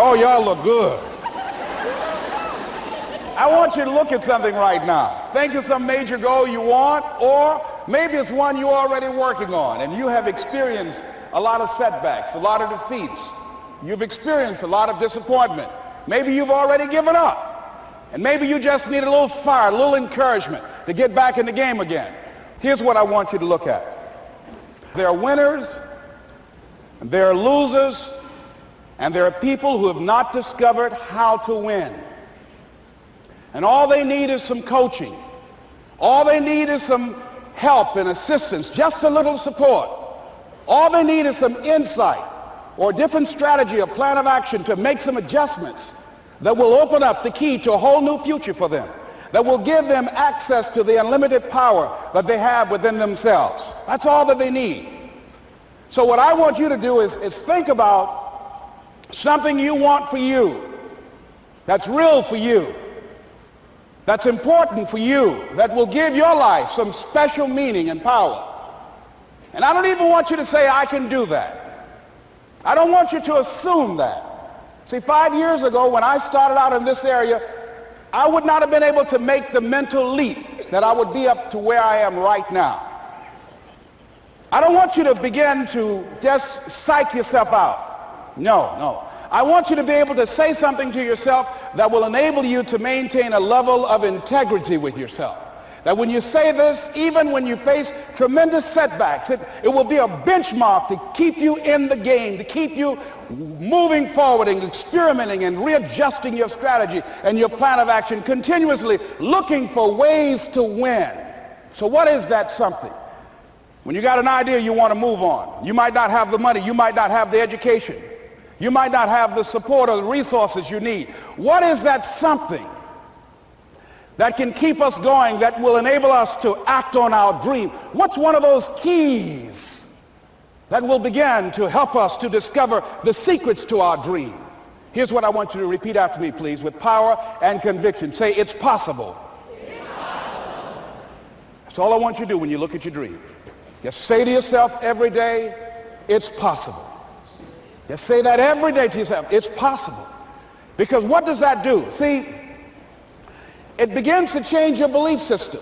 Oh, y'all look good. I want you to look at something right now. Think of some major goal you want, or maybe it's one you're already working on and you have experienced a lot of setbacks, a lot of defeats. You've experienced a lot of disappointment. Maybe you've already given up. And maybe you just need a little fire, a little encouragement to get back in the game again. Here's what I want you to look at. There are winners, and there are losers, and there are people who have not discovered how to win. And all they need is some coaching. All they need is some help and assistance, just a little support. All they need is some insight or a different strategy, a plan of action to make some adjustments that will open up the key to a whole new future for them, that will give them access to the unlimited power that they have within themselves. That's all that they need. So what I want you to do is think about something you want for you, that's real for you, that's important for you, that will give your life some special meaning and power. And I don't even want you to say, I can do that. I don't want you to assume that. See, 5 years ago when I started out in this area, I would not have been able to make the mental leap that I would be up to where I am right now. I don't want you to begin to just psych yourself out. No. I want you to be able to say something to yourself that will enable you to maintain a level of integrity with yourself. That when you say this, even when you face tremendous setbacks, it will be a benchmark to keep you in the game, to keep you moving forward and experimenting and readjusting your strategy and your plan of action, continuously looking for ways to win. So what is that something? When you got an idea you want to move on, you might not have the money, you might not have the education, you might not have the support or the resources you need. What is that something that can keep us going, that will enable us to act on our dream? What's one of those keys that will begin to help us to discover the secrets to our dream? Here's what I want you to repeat after me, please, with power and conviction. Say, it's possible. It's possible. That's all I want you to do when you look at your dream. Just say to yourself every day, it's possible. Just say that every day to yourself, it's possible. Because what does that do? See, it begins to change your belief system.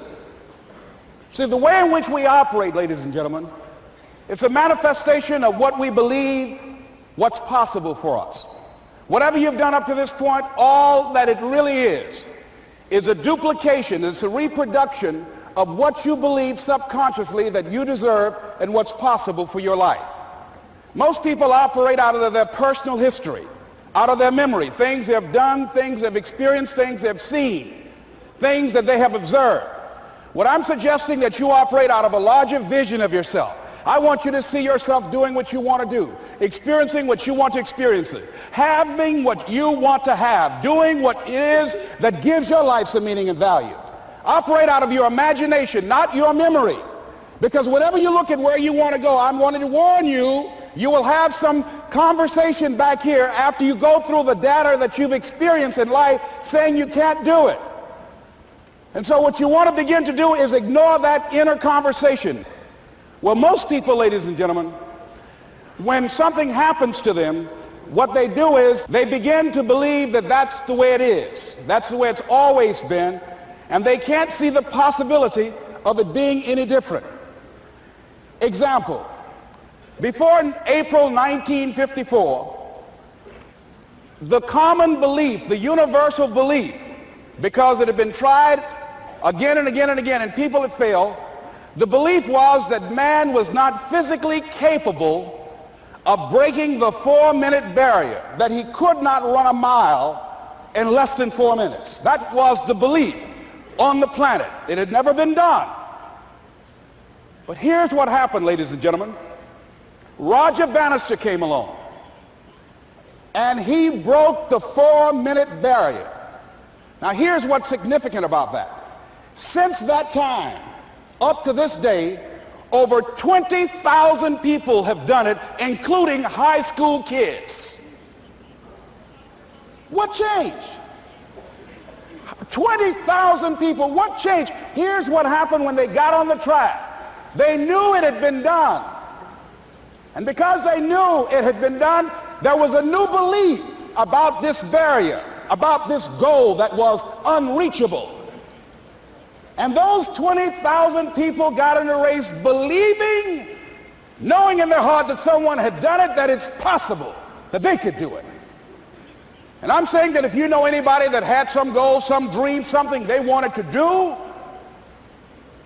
See, the way in which we operate, ladies and gentlemen, it's a manifestation of what we believe, what's possible for us. Whatever you've done up to this point, all that it really is a duplication, it's a reproduction of what you believe subconsciously that you deserve and what's possible for your life. Most people operate out of their personal history, out of their memory, things they have done, things they've experienced, things they've seen, things that they have observed. What I'm suggesting that you operate out of a larger vision of yourself. I want you to see yourself doing what you want to do, experiencing what you want to experience, having what you want to have, doing what it is that gives your life some meaning and value. Operate out of your imagination, not your memory. Because whenever you look at where you want to go, I'm wanting to warn you, you will have some conversation back here after you go through the data that you've experienced in life saying you can't do it. And so what you want to begin to do is ignore that inner conversation. Well, most people, ladies and gentlemen, when something happens to them, what they do is they begin to believe that that's the way it is. That's the way it's always been. And they can't see the possibility of it being any different. Example, before April 1954, the common belief, the universal belief, because it had been tried again and again and again and people had failed, the belief was that man was not physically capable of breaking the 4-minute barrier, that he could not run a mile in less than 4 minutes. That was the belief on the planet. It had never been done. But here's what happened, ladies and gentlemen. Roger Bannister came along, and he broke the 4-minute barrier. Now here's what's significant about that. Since that time, up to this day, over 20,000 people have done it, including high school kids. What changed? 20,000 people, what changed? Here's what happened when they got on the track. They knew it had been done. And because they knew it had been done, there was a new belief about this barrier, about this goal that was unreachable. And those 20,000 people got in a race believing, knowing in their heart that someone had done it, that it's possible, that they could do it. And I'm saying that if you know anybody that had some goal, some dream, something they wanted to do,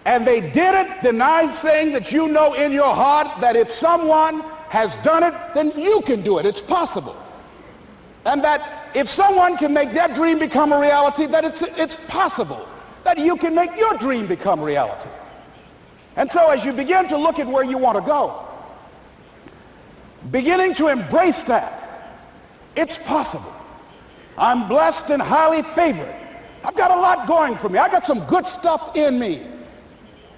and they did it, then I'm saying that you know in your heart that if someone has done it, then you can do it. It's possible. And that if someone can make their dream become a reality, that it's possible that you can make your dream become reality. And so as you begin to look at where you want to go, beginning to embrace that, it's possible. I'm blessed and highly favored. I've got a lot going for me. I got some good stuff in me.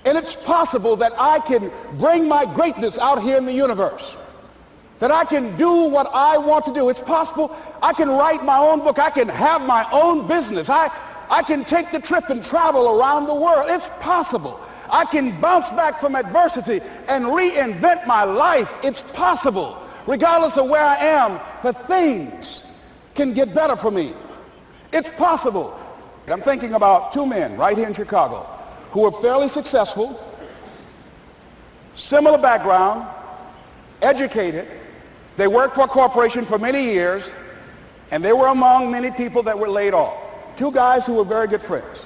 And it's possible that I can bring my greatness out here in the universe. That I can do what I want to do. It's possible I can write my own book. I can have my own business. I can take the trip and travel around the world. It's possible. I can bounce back from adversity and reinvent my life. It's possible. Regardless of where I am, the things can get better for me. It's possible. I'm thinking about two men right here in Chicago who were fairly successful, similar background, educated. They worked for a corporation for many years, and they were among many people that were laid off. Two guys who were very good friends.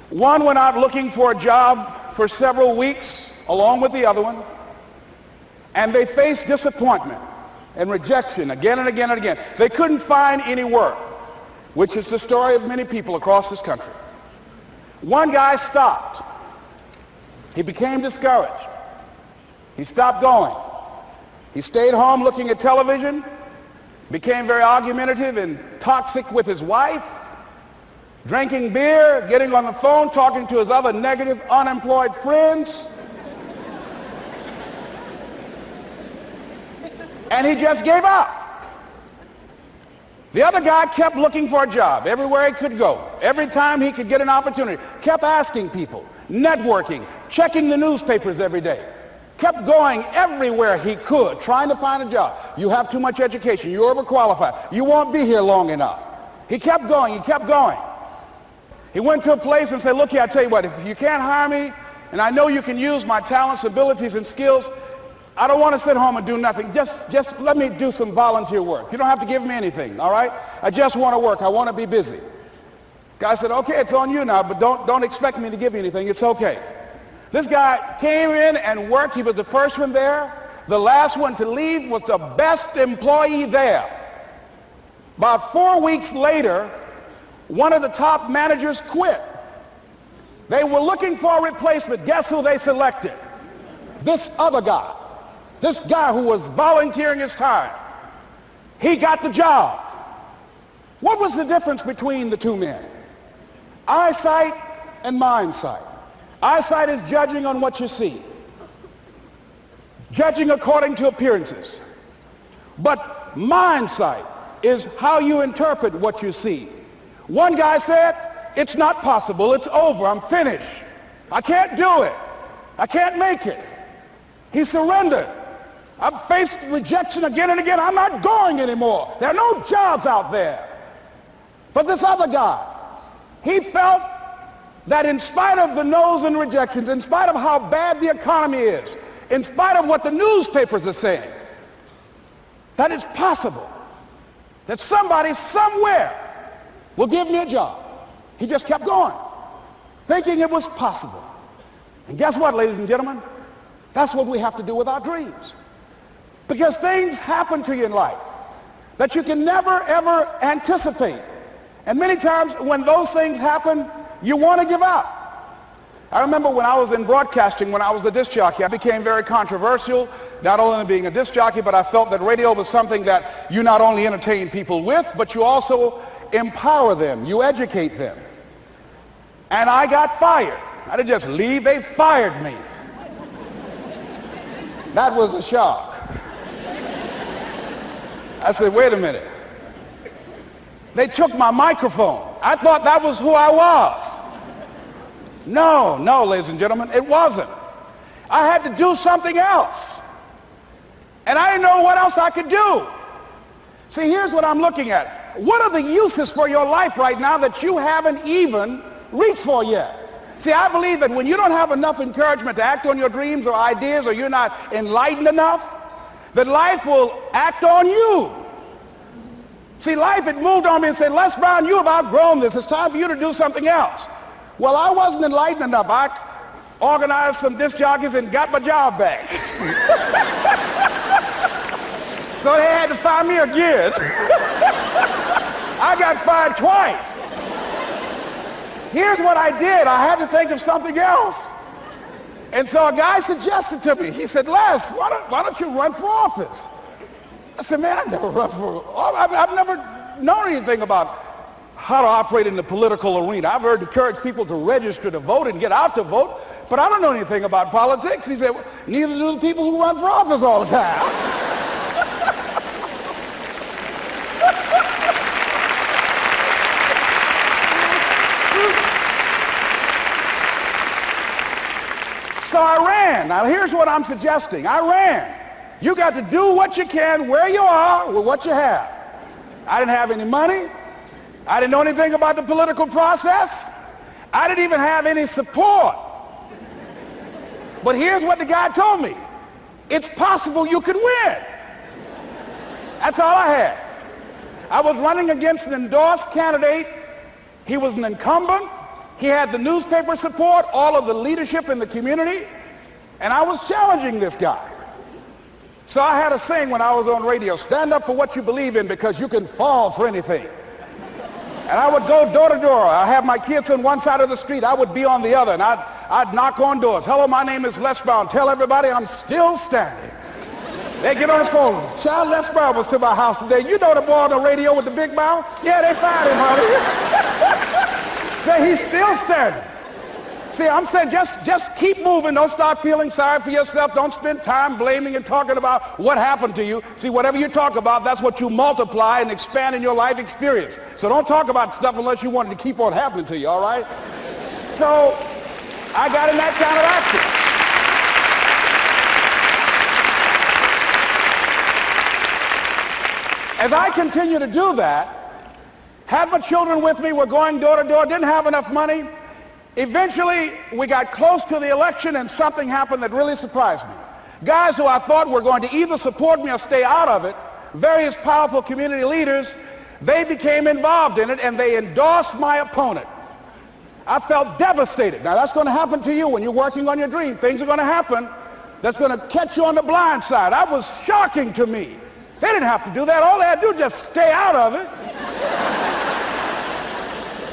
One went out looking for a job for several weeks along with the other one, and they faced disappointment and rejection again and again and again. They couldn't find any work, which is the story of many people across this country. One guy stopped. He became discouraged. He stopped going. He stayed home looking at television, became very argumentative and toxic with his wife, drinking beer, getting on the phone, talking to his other negative, unemployed friends. And he just gave up. The other guy kept looking for a job everywhere he could go. Every time he could get an opportunity, kept asking people, networking, checking the newspapers every day. Kept going everywhere he could, trying to find a job. You have too much education. You're overqualified. You won't be here long enough. He kept going. He kept going. He went to a place and said, look here, I tell you what, if you can't hire me, and I know you can use my talents, abilities, and skills, I don't want to sit home and do nothing. Just let me do some volunteer work. You don't have to give me anything, all right? I just want to work. I want to be busy. Guy said, okay, it's on you now, but don't expect me to give you anything. It's okay. This guy came in and worked. He was the first one there. The last one to leave was the best employee there. About 4 weeks later, one of the top managers quit. They were looking for a replacement. Guess who they selected? This other guy. This guy who was volunteering his time. He got the job. What was the difference between the two men? Eyesight and mindsight. Eyesight is judging on what you see. Judging according to appearances. But mindsight is how you interpret what you see. One guy said, it's not possible. It's over. I'm finished. I can't do it. I can't make it. He surrendered. I've faced rejection again and again. I'm not going anymore. There are no jobs out there. But this other guy, he felt that in spite of the no's and rejections, in spite of how bad the economy is, in spite of what the newspapers are saying, that it's possible that somebody somewhere will give me a job. He just kept going, thinking it was possible. And guess what, ladies and gentlemen? That's what we have to do with our dreams. Because things happen to you in life that you can never, ever anticipate. And many times when those things happen, you want to give up. I remember when I was in broadcasting, when I was a disc jockey, I became very controversial, not only being a disc jockey, but I felt that radio was something that you not only entertain people with, but you also empower them, you educate them. And I got fired. I didn't just leave, they fired me. That was a shock. I said, wait a minute. They took my microphone. I thought that was who I was. No, ladies and gentlemen, it wasn't. I had to do something else. And I didn't know what else I could do. See, here's what I'm looking at. What are the uses for your life right now that you haven't even reached for yet? See, I believe that when you don't have enough encouragement to act on your dreams or ideas, or you're not enlightened enough, that life will act on you. See, life had moved on me and said, Les Brown, you have outgrown this. It's time for you to do something else. Well, I wasn't enlightened enough. I organized some disc jockeys and got my job back. So they had to fire me again. I got fired twice. Here's what I did. I had to think of something else. And so a guy suggested to me, he said, Les, why don't you run for office? I said, man, I've never run for office. I've never known anything about how to operate in the political arena. I've heard encourage people to register to vote and get out to vote, but I don't know anything about politics. He said, well, neither do the people who run for office all the time. So I ran. Now here's what I'm suggesting. I ran. You got to do what you can where you are with what you have. I didn't have any money. I didn't know anything about the political process. I didn't even have any support. But here's what the guy told me. It's possible you could win. That's all I had. I was running against an endorsed candidate. He was an incumbent. He had the newspaper support, all of the leadership in the community, and I was challenging this guy. So I had a saying when I was on radio, stand up for what you believe in because you can fall for anything. And I would go door to door. I have my kids on one side of the street. I would be on the other, and I'd knock on doors. Hello, my name is Les Brown. Tell everybody I'm still standing. They get on the phone. Child, Les Brown was to my house today. You know the boy on the radio with the big mouth? Yeah, they fired him, honey. Say he's still standing. See, I'm saying just keep moving. Don't start feeling sorry for yourself. Don't spend time blaming and talking about what happened to you. See, whatever you talk about, that's what you multiply and expand in your life experience. So don't talk about stuff unless you want it to keep on happening to you, all right? So I got in that kind of action. As I continue to do that, had my children with me, we're going door to door, didn't have enough money. Eventually, we got close to the election and something happened that really surprised me. Guys who I thought were going to either support me or stay out of it, various powerful community leaders, they became involved in it and they endorsed my opponent. I felt devastated. Now that's going to happen to you when you're working on your dream. Things are going to happen that's going to catch you on the blind side. That was shocking to me. They didn't have to do that. All they had to do was just stay out of it.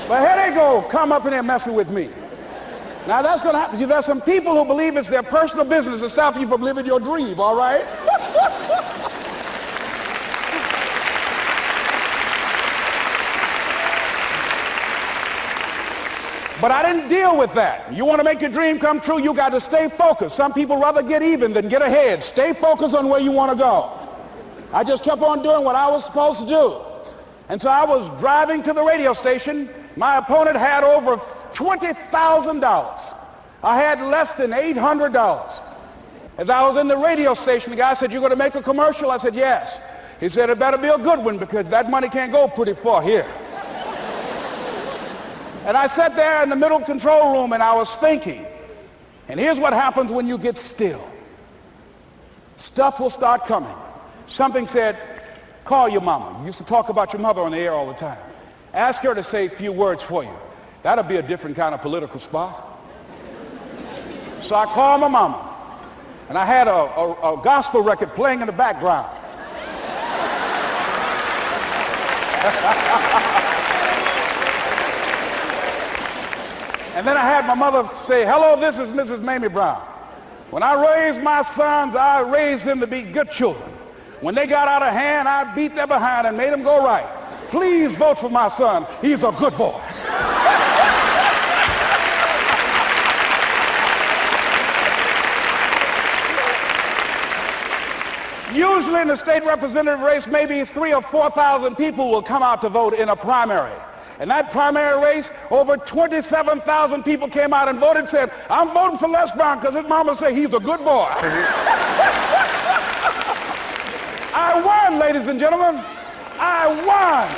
But here they go, come up in there messing with me. Now that's going to happen. There's some people who believe it's their personal business to stop you from living your dream, all right? But I didn't deal with that. You want to make your dream come true, you got to stay focused. Some people rather get even than get ahead. Stay focused on where you want to go. I just kept on doing what I was supposed to do. And so I was driving to the radio station. My opponent had over $20,000. I had less than $800. As I was in the radio station, the guy said, "You're going to make a commercial?" I said, "Yes." He said, "It better be a good one because that money can't go pretty far here." And I sat there in the middle control room and I was thinking. And here's what happens when you get still. Stuff will start coming. Something said, call your mama. You used to talk about your mother on the air all the time. Ask her to say a few words for you. That'll be a different kind of political spot. So I called my mama. And I had a gospel record playing in the background. And then I had my mother say, "Hello, this is Mrs. Mamie Brown. When I raised my sons, I raised them to be good children. When they got out of hand, I beat their behind and made them go right. Please vote for my son. He's a good boy." Usually in the state representative race, maybe 3,000 or 4,000 people will come out to vote in a primary. In that primary race, over 27,000 people came out and voted and said, "I'm voting for Les Brown because his mama said he's a good boy." I won, ladies and gentlemen. I won.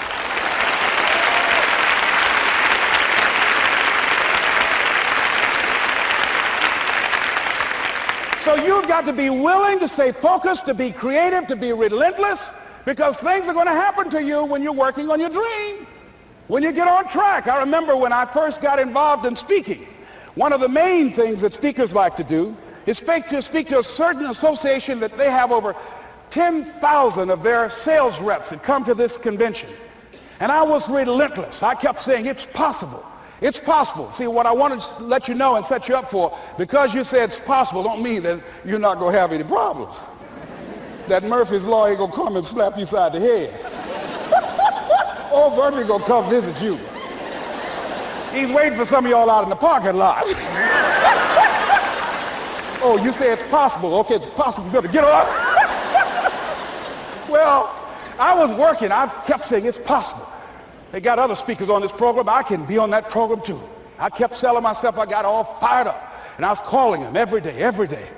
So you've got to be willing to stay focused, to be creative, to be relentless, because things are going to happen to you when you're working on your dream, when you get on track. I remember when I first got involved in speaking, one of the main things that speakers like to do is speak to a certain association that they have over 10,000 of their sales reps that come to this convention. And I was relentless. I kept saying, it's possible. It's possible. See, what I want to let you know and set you up for, because you say it's possible, don't mean that you're not going to have any problems. That Murphy's Law ain't going to come and slap you side the head. Oh, Murphy going to come visit you. He's waiting for some of y'all out in the parking lot. Oh, you say it's possible. Okay, it's possible. You better get up. Well, I was working. I kept saying it's possible. They got other speakers on this program. I can be on that program too. I kept selling myself. I got all fired up. And I was calling them every day.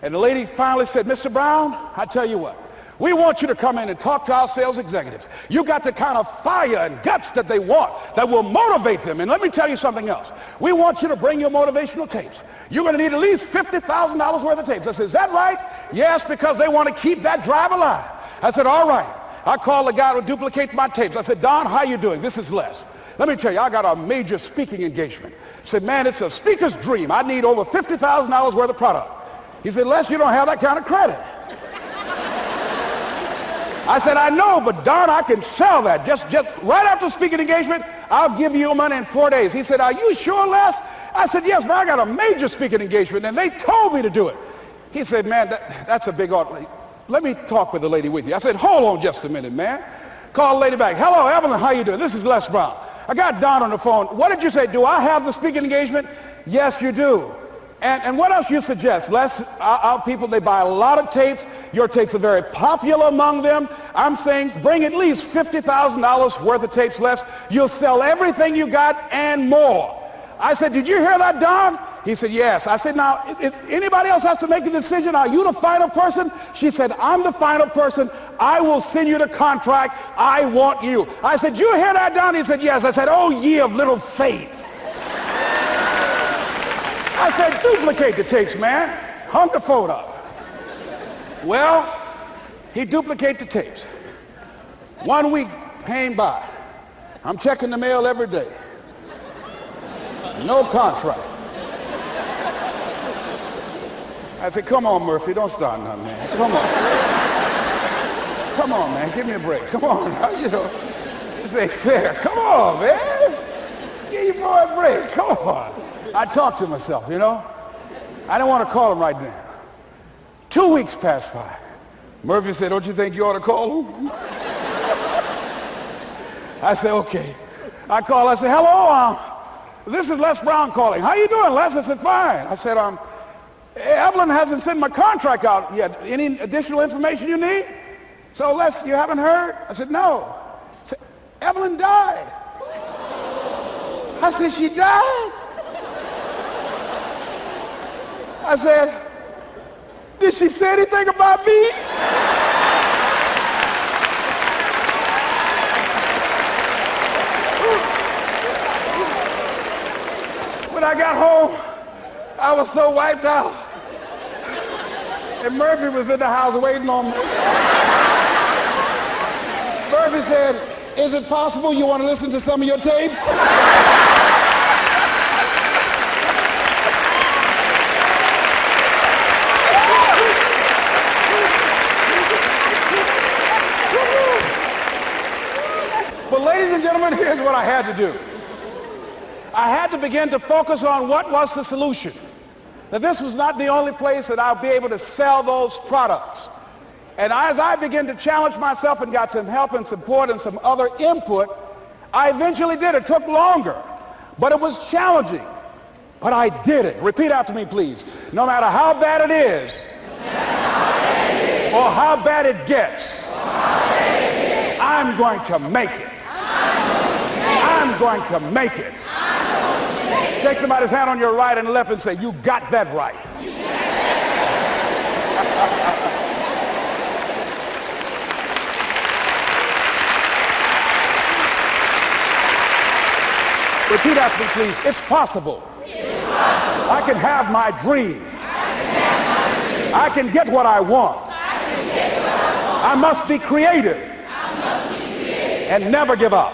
And the lady finally said, Mr. Brown, I tell you what, we want you to come in and talk to our sales executives. You got the kind of fire and guts that they want, that will motivate them. And let me tell you something else. We want you to bring your motivational tapes. You're going to need at least $50,000 worth of tapes. I said, is that right? Yes, because they want to keep that drive alive. I said, all right. I called the guy to duplicate my tapes. I said, Don, how you doing? This is Les. Let me tell you, I got a major speaking engagement. I said, man, it's a speaker's dream. I need over $50,000 worth of product. He said, Les, you don't have that kind of credit. I said, I know, but Don, I can sell that. Just right after speaking engagement, I'll give you your money in 4 days. He said, are you sure, Les? I said, yes, but I got a major speaking engagement, and they told me to do it. He said, man, that's a big order. Let me talk with the lady with you. I said, hold on just a minute, man. Call the lady back. Hello, Evelyn, how you doing? This is Les Brown. I got Don on the phone. What did you say? Do I have the speaking engagement? Yes, you do. And what else you suggest? Les, our people, they buy a lot of tapes. Your tapes are very popular among them. I'm saying bring at least $50,000 worth of tapes, Les. You'll sell everything you got and more. I said, did you hear that, Don? He said, yes. I said, now, if anybody else has to make a decision, are you the final person? She said, I'm the final person. I will send you the contract. I want you. I said, you hear that, Don? He said, yes. I said, oh, ye of little faith. I said, duplicate the tapes, man. Hung the phone up. Well, he duplicated the tapes. 1 week came by. I'm checking the mail every day. No contract. I said, come on, Murphy, don't start nothing, man. Come on. Come on, man, give me a break. Come on, you know, this ain't fair. Come on, man. Give your boy a break. Come on. I talked to myself, you know. I didn't want to call him right now. 2 weeks passed by. Murphy said, don't you think you ought to call him? I said, okay. I called. I said, hello, this is Les Brown calling. How you doing, Les? I said, fine. I said, Evelyn hasn't sent my contract out yet. Any additional information you need? So, Les, you haven't heard? I said, no. I said, Evelyn died. I said, she died? I said, did she say anything about me? When I got home, I was so wiped out. And Murphy was in the house waiting on me. Murphy said, is it possible you want to listen to some of your tapes? But ladies and gentlemen, here's what I had to do. I had to begin to focus on what was the solution. That this was not the only place that I'll be able to sell those products. And as I began to challenge myself and got some help and support and some other input, I eventually did. It took longer, but it was challenging. But I did it. Repeat after me, please. No matter how bad it is, or how bad it gets, I'm going to make it. I'm going to make it. Shake somebody's hand on your right and left and say, you got that right. Repeat after me, please. It's possible. It's possible. I can have my dream. I can get what I want. I must be creative. And never give up.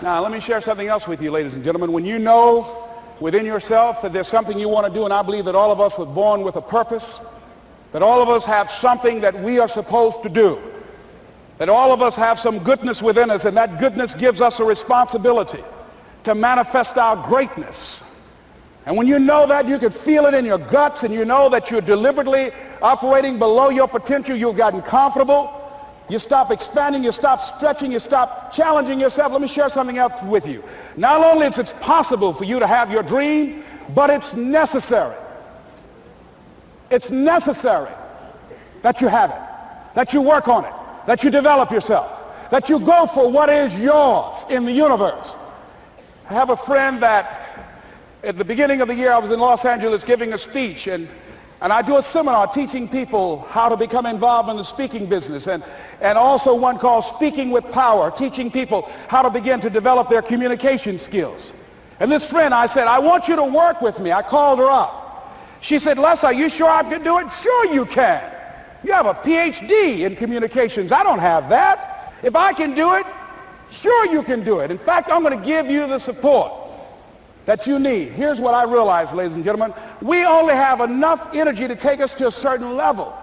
Now, let me share something else with you, ladies and gentlemen. When you know within yourself that there's something you want to do, and I believe that all of us were born with a purpose, that all of us have something that we are supposed to do, that all of us have some goodness within us, and that goodness gives us a responsibility to manifest our greatness. And when you know that, you can feel it in your guts, and you know that you're deliberately operating below your potential. You've gotten comfortable. You stop expanding, you stop stretching, you stop challenging yourself. Let me share something else with you. Not only is it possible for you to have your dream, but it's necessary. It's necessary that you have it, that you work on it, that you develop yourself, that you go for what is yours in the universe. I have a friend that at the beginning of the year I was in Los Angeles giving a speech, and I do a seminar teaching people how to become involved in the speaking business, and also one called Speaking with Power, teaching people how to begin to develop their communication skills. And this friend, I said, I want you to work with me. I called her up. She said, Les, are you sure I can do it? Sure you can. You have a PhD in communications. I don't have that. If I can do it, sure you can do it. In fact, I'm going to give you the support that you need. Here's what I realize, ladies and gentlemen. We only have enough energy to take us to a certain level.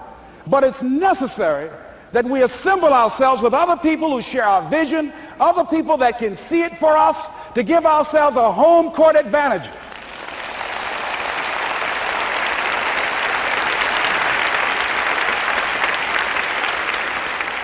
But it's necessary that we assemble ourselves with other people who share our vision, other people that can see it for us, to give ourselves a home court advantage.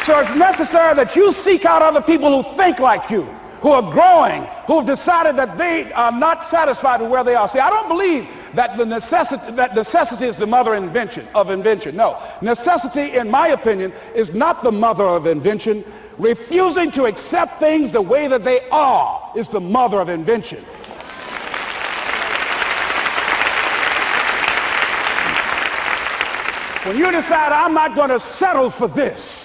So it's necessary that you seek out other people who think like you, who are growing, who have decided that they are not satisfied with where they are. See, I don't believe that necessity is the mother of invention. No, necessity, in my opinion, is not the mother of invention. Refusing to accept things the way that they are is the mother of invention. When you decide, I'm not going to settle for this,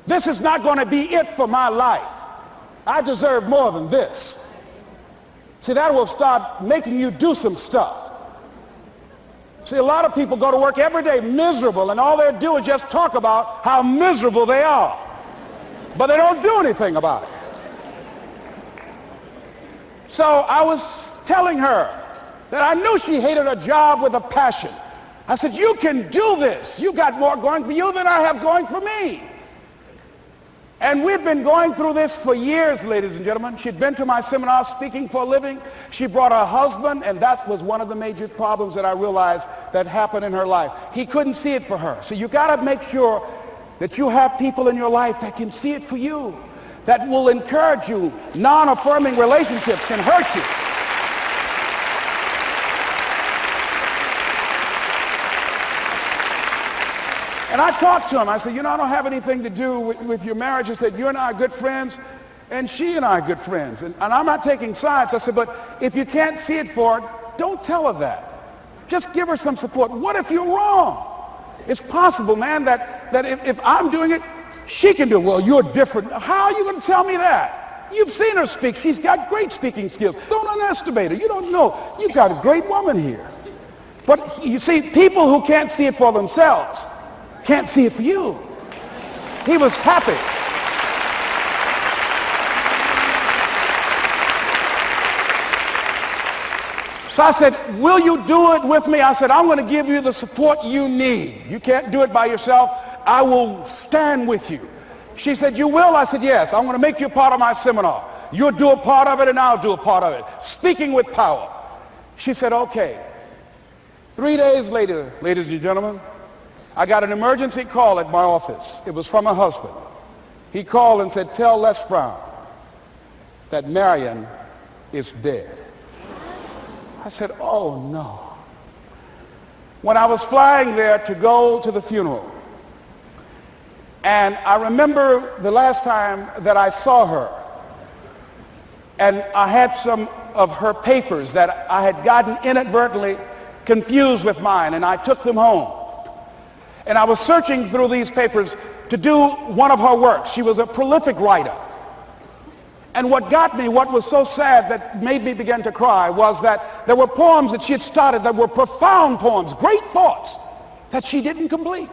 this is not going to be it for my life, I deserve more than this. See, that will start making you do some stuff. See, a lot of people go to work every day miserable, and all they do is just talk about how miserable they are. But they don't do anything about it. So I was telling her that I knew she hated her job with a passion. I said, you can do this. You got more going for you than I have going for me. And we've been going through this for years, ladies and gentlemen. She'd been to my seminar speaking for a living. She brought her husband, and that was one of the major problems that I realized that happened in her life. He couldn't see it for her. So you got to make sure that you have people in your life that can see it for you, that will encourage you. Non-affirming relationships can hurt you. And I talked to him. I said, I don't have anything to do with your marriage. He said, you and I are good friends, and she and I are good friends. And I'm not taking sides. I said, but if you can't see it for her, don't tell her that. Just give her some support. What if you're wrong? It's possible, man, that if I'm doing it, she can do it. Well, you're different. How are you going to tell me that? You've seen her speak. She's got great speaking skills. Don't underestimate her. You don't know. You've got a great woman here. But you see, people who can't see it for themselves can't see it for you. He was happy. So I said, will you do it with me? I said, I'm going to give you the support you need. You can't do it by yourself. I will stand with you. She said, you will? I said, yes. I'm going to make you a part of my seminar. You'll do a part of it, and I'll do a part of it. Speaking with Power. She said, okay. 3 days later, ladies and gentlemen, I got an emergency call at my office. It was from her husband. He called and said, tell Les Brown that Marion is dead. I said, oh no. When I was flying there to go to the funeral, and I remember the last time that I saw her, and I had some of her papers that I had gotten inadvertently confused with mine, and I took them home. And I was searching through these papers to do one of her works. She was a prolific writer. And what got me, what was so sad that made me begin to cry, was that there were poems that she had started that were profound poems, great thoughts that she didn't complete.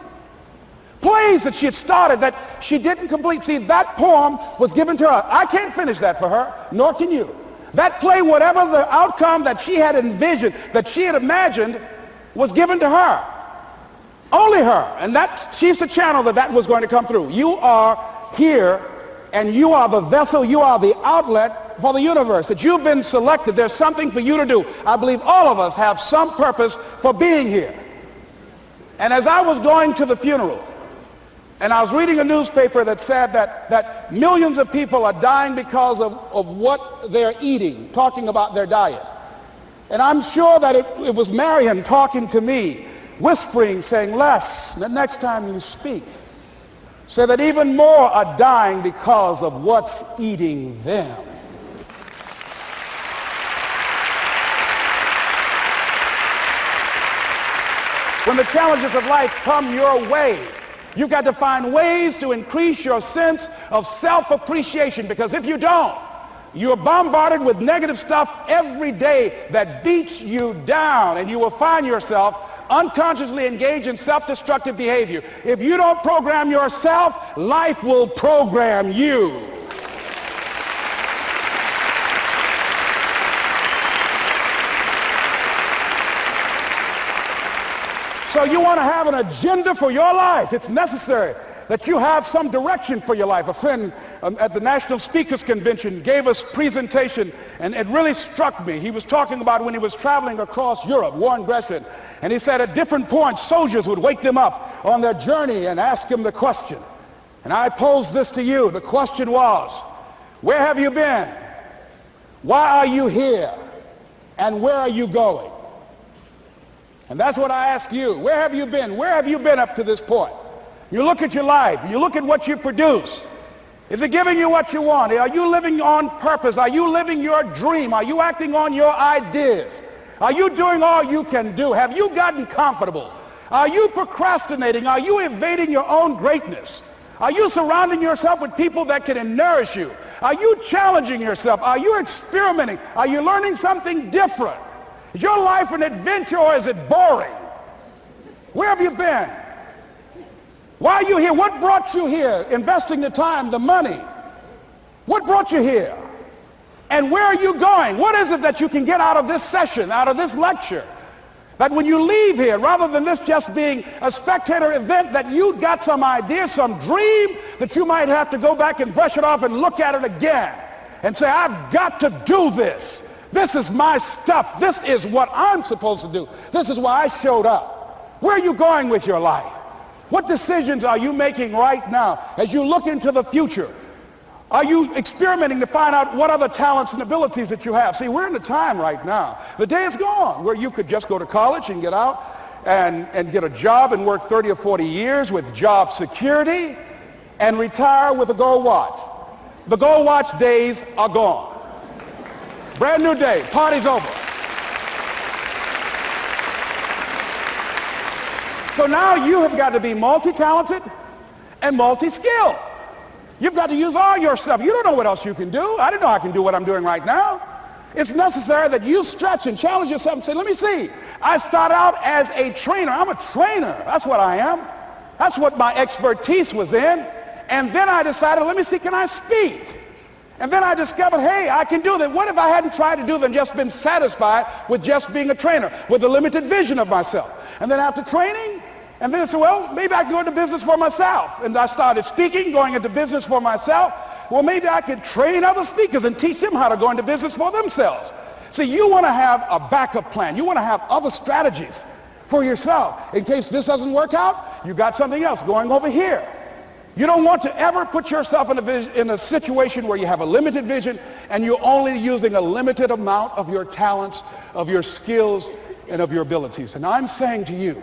Plays that she had started that she didn't complete. See, that poem was given to her. I can't finish that for her, nor can you. That play, whatever the outcome that she had envisioned, that she had imagined, was given to her. Only her. And she's the channel that was going to come through. You are here, and you are the vessel, you are the outlet for the universe. That you've been selected. There's something for you to do. I believe all of us have some purpose for being here. And as I was going to the funeral, and I was reading a newspaper that said that millions of people are dying because of what they're eating, talking about their diet. And I'm sure that it was Marion talking to me, whispering, saying, Les, the next time you speak, say that even more are dying because of what's eating them. When the challenges of life come your way, you've got to find ways to increase your sense of self-appreciation, because if you don't, you're bombarded with negative stuff every day that beats you down, and you will find yourself unconsciously engaged in self-destructive behavior. If you don't program yourself, life will program you. So you want to have an agenda for your life. It's necessary that you have some direction for your life. A friend at the National Speakers Convention gave us a presentation, and it really struck me. He was talking about when he was traveling across Europe, Warren Gresham, and he said at different points, soldiers would wake them up on their journey and ask him the question. And I pose this to you. The question was, where have you been? Why are you here? And where are you going? And that's what I ask you. Where have you been? Where have you been up to this point? You look at your life. You look at what you produce. Is it giving you what you want? Are you living on purpose? Are you living your dream? Are you acting on your ideas? Are you doing all you can do? Have you gotten comfortable? Are you procrastinating? Are you evading your own greatness? Are you surrounding yourself with people that can nourish you? Are you challenging yourself? Are you experimenting? Are you learning something different? Is your life an adventure, or is it boring? Where have you been? Why are you here? What brought you here? Investing the time, the money. What brought you here? And where are you going? What is it that you can get out of this session, out of this lecture? That when you leave here, rather than this just being a spectator event, that you got some idea, some dream, that you might have to go back and brush it off and look at it again and say, I've got to do this. This is my stuff. This is what I'm supposed to do. This is why I showed up. Where are you going with your life? What decisions are you making right now as you look into the future? Are you experimenting to find out what other talents and abilities that you have? See, we're in a time right now. The day is gone where you could just go to college and get out and get a job and work 30 or 40 years with job security and retire with a gold watch. The gold watch days are gone. Brand new day. Party's over. So now you have got to be multi-talented and multi-skilled. You've got to use all your stuff. You don't know what else you can do. I didn't know I can do what I'm doing right now. It's necessary that you stretch and challenge yourself and say, let me see. I start out as a trainer. I'm a trainer. That's what I am. That's what my expertise was in. And then I decided, let me see, can I speak? And then I discovered, hey, I can do that. What if I hadn't tried to do that and just been satisfied with just being a trainer, with a limited vision of myself? And then after training, and then I said, well, maybe I can go into business for myself. And I started speaking, going into business for myself. Well, maybe I could train other speakers and teach them how to go into business for themselves. See, you want to have a backup plan. You want to have other strategies for yourself. In case this doesn't work out, you got something else going over here. You don't want to ever put yourself in a situation where you have a limited vision and you're only using a limited amount of your talents, of your skills, and of your abilities. And I'm saying to you,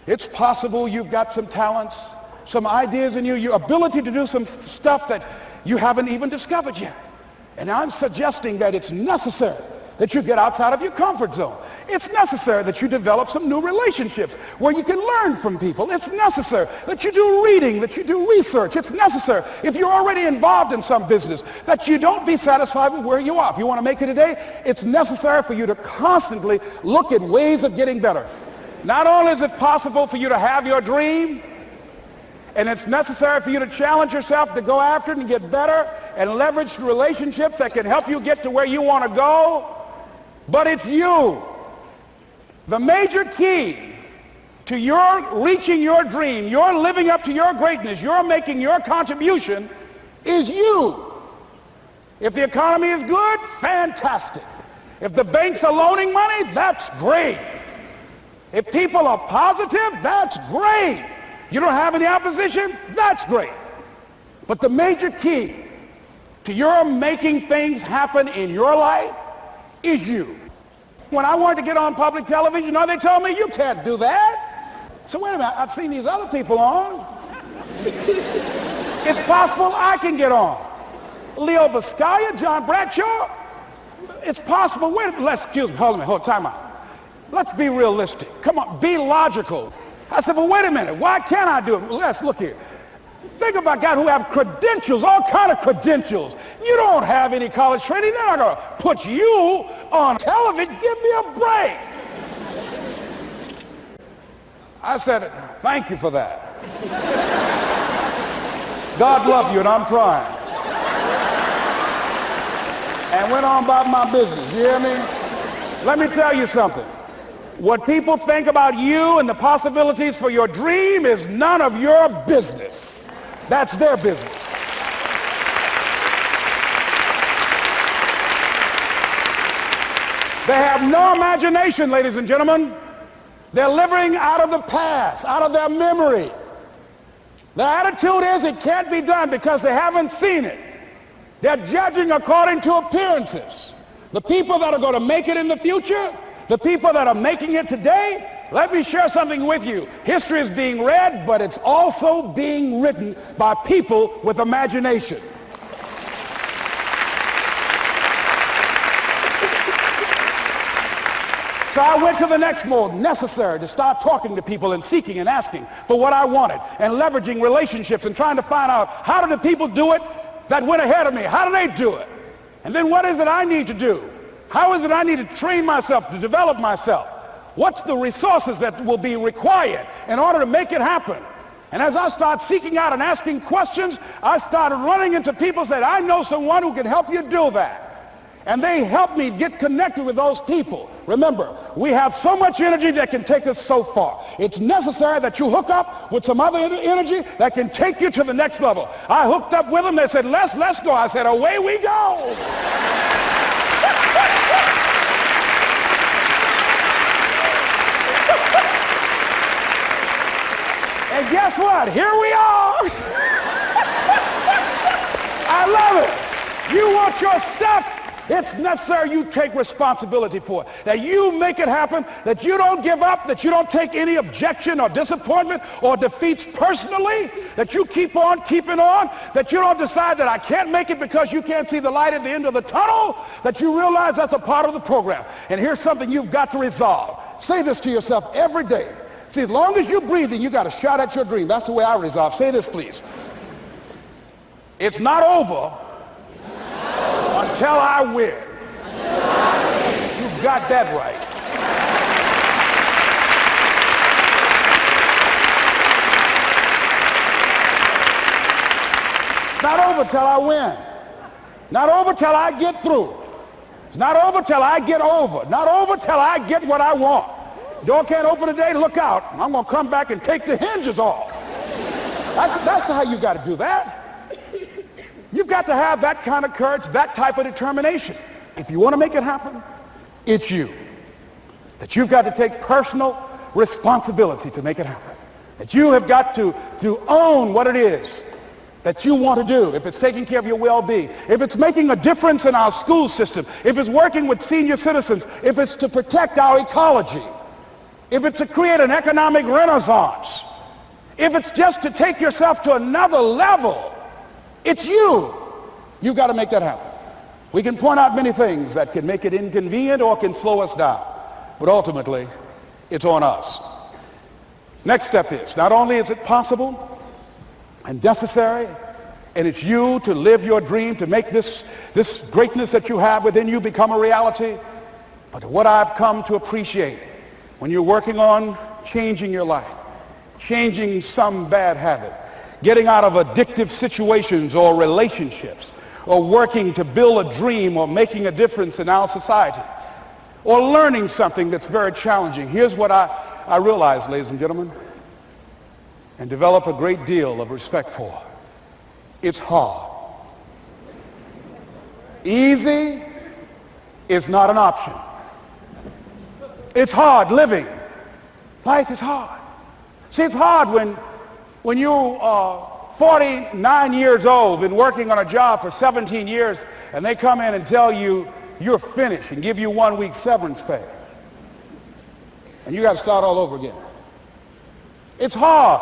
it's possible you've got some talents, some ideas in you, your ability to do some stuff that you haven't even discovered yet. And I'm suggesting that it's necessary that you get outside of your comfort zone. It's necessary that you develop some new relationships where you can learn from people. It's necessary that you do reading, that you do research. It's necessary, if you're already involved in some business, that you don't be satisfied with where you are. If you want to make it today, it's necessary for you to constantly look at ways of getting better. Not only is it possible for you to have your dream, and it's necessary for you to challenge yourself to go after it and get better and leverage relationships that can help you get to where you want to go, but it's you. The major key to your reaching your dream, your living up to your greatness, your making your contribution is you. If the economy is good, fantastic. If the banks are loaning money, that's great. If people are positive, that's great. You don't have any opposition, that's great. But the major key to your making things happen in your life is you. When I wanted to get on public television, you know, they told me, you can't do that. So wait a minute, I've seen these other people on. It's possible I can get on. Leo Biscaya, John Bradshaw, it's possible. Wait, excuse me, hold on, time out. Let's be realistic. Come on, be logical. I said, well, wait a minute, why can't I do it? Let's look here. Think about guys who have credentials, all kind of credentials. You don't have any college training. They're not going to put you on television. Give me a break. I said, thank you for that. God love you, and I'm trying. And went on about my business. You hear me? Let me tell you something. What people think about you and the possibilities for your dream is none of your business. That's their business. They have no imagination, ladies and gentlemen. They're living out of the past, out of their memory. Their attitude is it can't be done because they haven't seen it. They're judging according to appearances. The people that are going to make it in the future, the people that are making it today, let me share something with you. History is being read, but it's also being written by people with imagination. So I went to the next mode, necessary to start talking to people and seeking and asking for what I wanted and leveraging relationships and trying to find out how do the people do it that went ahead of me? How do they do it? And then what is it I need to do? How is it I need to train myself, to develop myself? What's the resources that will be required in order to make it happen? And as I start seeking out and asking questions, I started running into people who said, I know someone who can help you do that. And they helped me get connected with those people. Remember, we have so much energy that can take us so far. It's necessary that you hook up with some other energy that can take you to the next level. I hooked up with them. They said, let's go. I said, away we go. And guess what? Here we are. I love it. You want your stuff? It's necessary you take responsibility for it, that you make it happen, that you don't give up, that you don't take any objection or disappointment or defeats personally, that you keep on keeping on, that you don't decide that I can't make it because you can't see the light at the end of the tunnel, that you realize that's a part of the program. And here's something you've got to resolve. Say this to yourself every day. See, as long as you're breathing, you got a shot at your dream. That's the way I resolve. Say this, please. It's not over until I win. You got that right. It's not over till I win. Not over till I get through. It's not over till I get over. Not over till I get what I want. Door can't open today, look out. I'm going to come back and take the hinges off. That's how you got to do that. You've got to have that kind of courage, that type of determination. If you want to make it happen, it's you. That you've got to take personal responsibility to make it happen. That you have got to own what it is that you want to do. If it's taking care of your well-being, if it's making a difference in our school system, if it's working with senior citizens, if it's to protect our ecology, if it's to create an economic renaissance, if it's just to take yourself to another level, it's you. You've got to make that happen. We can point out many things that can make it inconvenient or can slow us down. but ultimately, it's on us. Next step is, not only is it possible and necessary, and it's you to live your dream, to make this greatness that you have within you become a reality, but what I've come to appreciate when you're working on changing your life, changing some bad habit, getting out of addictive situations or relationships, or working to build a dream or making a difference in our society, or learning something that's very challenging. Here's what I realize, ladies and gentlemen, and develop a great deal of respect for. It's hard. Easy is not an option. It's hard living. Life is hard. See, it's hard when you are 49 years old, been working on a job for 17 years, and they come in and tell you you're finished and give you 1 week severance pay. And you got to start all over again. It's hard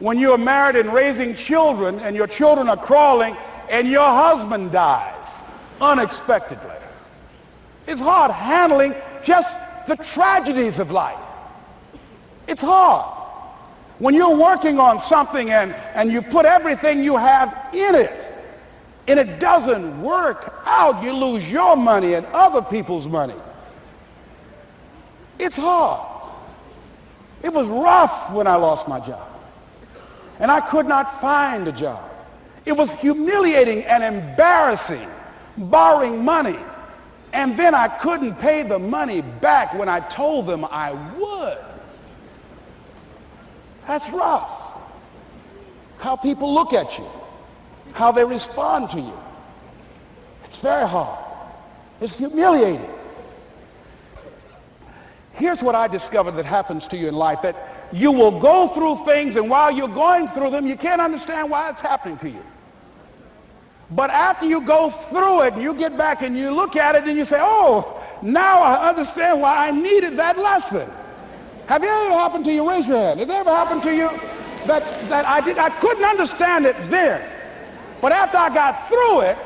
when you're married and raising children and your children are crawling and your husband dies unexpectedly. It's hard handling just the tragedies of life. It's hard when you're working on something and you put everything you have in it and it doesn't work out. You lose your money and other people's money. It's hard. It was rough when I lost my job and I could not find a job. It was humiliating and embarrassing, borrowing money, and then I couldn't pay the money back when I told them I would. That's rough. How people look at you, how they respond to you. It's very hard. It's humiliating. Here's what I discovered that happens to you in life, that you will go through things, and while you're going through them, you can't understand why it's happening to you. But after you go through it and you get back and you look at it and you say, oh, now I understand why I needed that lesson. Have you ever happened to you? Raise your hand. Has it ever happened to you that I couldn't understand it then, but after I got through it,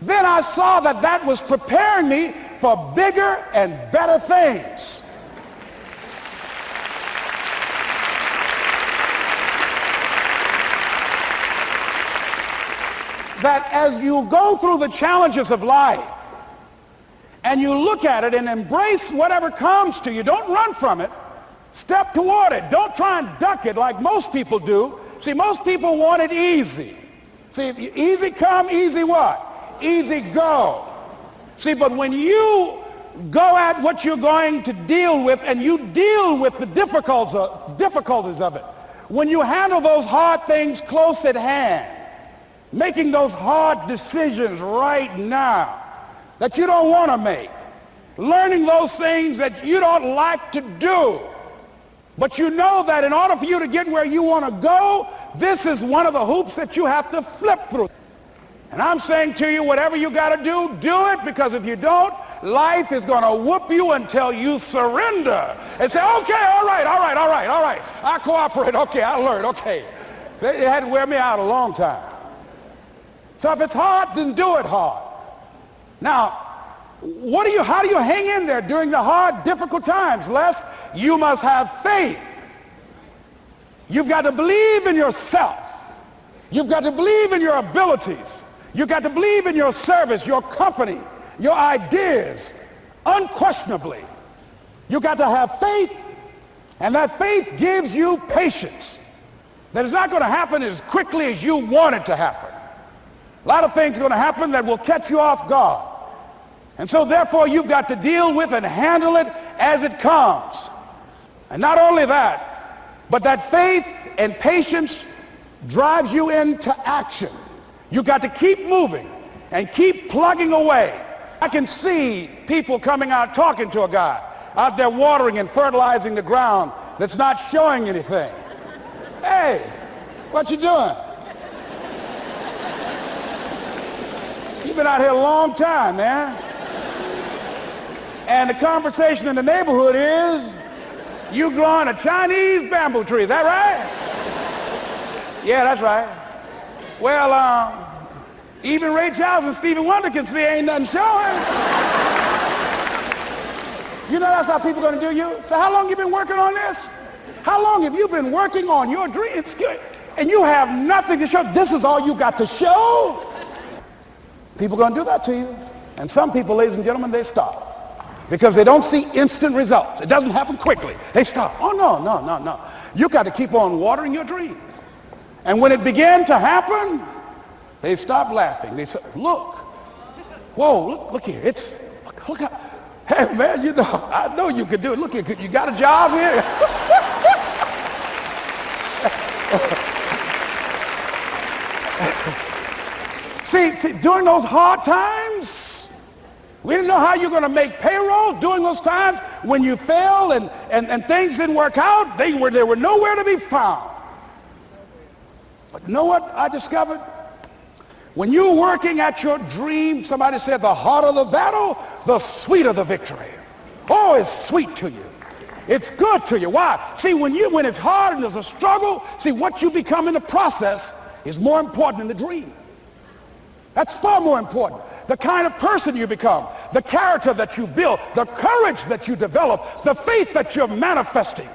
then I saw that that was preparing me for bigger and better things. That as you go through the challenges of life and you look at it and embrace whatever comes to you, don't run from it. Step toward it. Don't try and duck it like most people do. See, most people want it easy. See, easy come, easy what? Easy go. See, but when you go at what you're going to deal with and you deal with the difficulties of it, when you handle those hard things close at hand, making those hard decisions right now that you don't want to make, learning those things that you don't like to do, but you know that in order for you to get where you want to go, this is one of the hoops that you have to flip through. And I'm saying to you, whatever you got to do it, because if you don't, life is going to whoop you until you surrender and say, okay, all right, I cooperate, okay, I learned, okay. They had to wear me out a long time. So if it's hard, then do it hard. Now, how do you hang in there during the hard, difficult times? Les, you must have faith. You've got to believe in yourself. You've got to believe in your abilities. You've got to believe in your service, your company, your ideas, unquestionably. You've got to have faith, and that faith gives you patience. That it's not going to happen as quickly as you want it to happen. A lot of things are going to happen that will catch you off guard. And so therefore you've got to deal with and handle it as it comes. And not only that, but that faith and patience drives you into action. You've got to keep moving and keep plugging away. I can see people coming out talking to a guy out there watering and fertilizing the ground that's not showing anything. Hey, what you doing? You've been out here a long time, man. And the conversation in the neighborhood is, you growing a Chinese bamboo tree, is that right? Yeah, that's right. Well, even Ray Charles and Stevie Wonder can see ain't nothing showing. You know that's how people are going to do you? So how long have you been working on this? How long have you been working on your dreams? And you have nothing to show. This is all you got to show. People are going to do that to you. And some people, ladies and gentlemen, they stop because they don't see instant results. It doesn't happen quickly. They stop. Oh, no. You got to keep on watering your dream. And when it began to happen, they stopped laughing. They said, look, whoa, look here. Look how, hey, man, you know, I know you can do it. Look here, you got a job here? See, during those hard times, we didn't know how you're going to make payroll. During those times when you failed and things didn't work out, they were nowhere to be found. But you know what I discovered? When you're working at your dream, somebody said the harder the battle, the sweeter the victory. Oh, it's sweet to you. It's good to you. Why? See, when it's hard and there's a struggle, see, what you become in the process is more important than the dream. That's far more important. The kind of person you become, the character that you build, the courage that you develop, the faith that you're manifesting.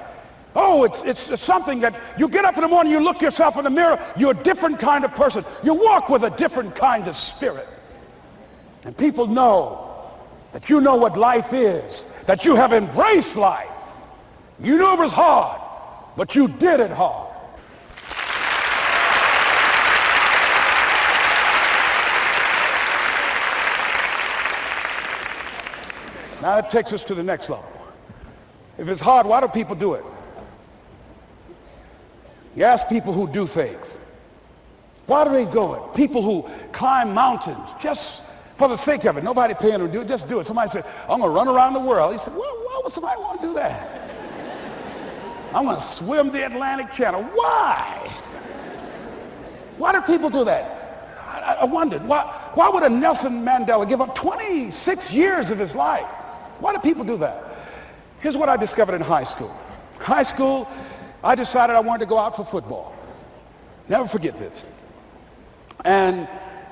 Oh, it's something that you get up in the morning, you look yourself in the mirror, you're a different kind of person. You walk with a different kind of spirit. And people know that you know what life is, that you have embraced life. You knew it was hard, but you did it hard. Now that takes us to the next level. If it's hard, why do people do it? You ask people who do things. Why do they go it? People who climb mountains just for the sake of it. Nobody paying them to do it, just do it. Somebody said, I'm going to run around the world. He said, why would somebody want to do that? I'm going to swim the Atlantic Channel. Why? Why do people do that? I wondered, why would a Nelson Mandela give up 26 years of his life? Why do people do that? Here's what I discovered in high school. High school, I decided I wanted to go out for football. Never forget this. And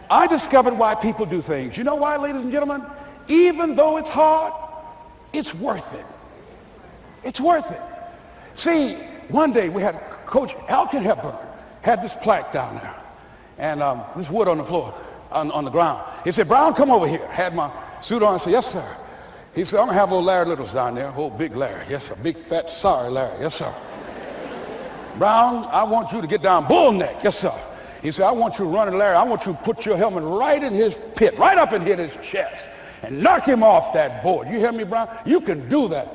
I discovered why people do things. You know why, ladies and gentlemen? Even though it's hard, it's worth it. It's worth it. See, one day we had Coach Alkin Hepburn had this plaque down there and this wood on the floor, on the ground. He said, Brown, come over here. Had my suit on. I said, yes, sir. He said, I'm going to have old Larry Littles down there, old big Larry. Yes, sir. Big, fat, sorry Larry. Yes, sir. Brown, I want you to get down bull neck. Yes, sir. He said, I want you to run at Larry. I want you to put your helmet right in his pit, right up in his chest, and knock him off that board. You hear me, Brown? You can do that.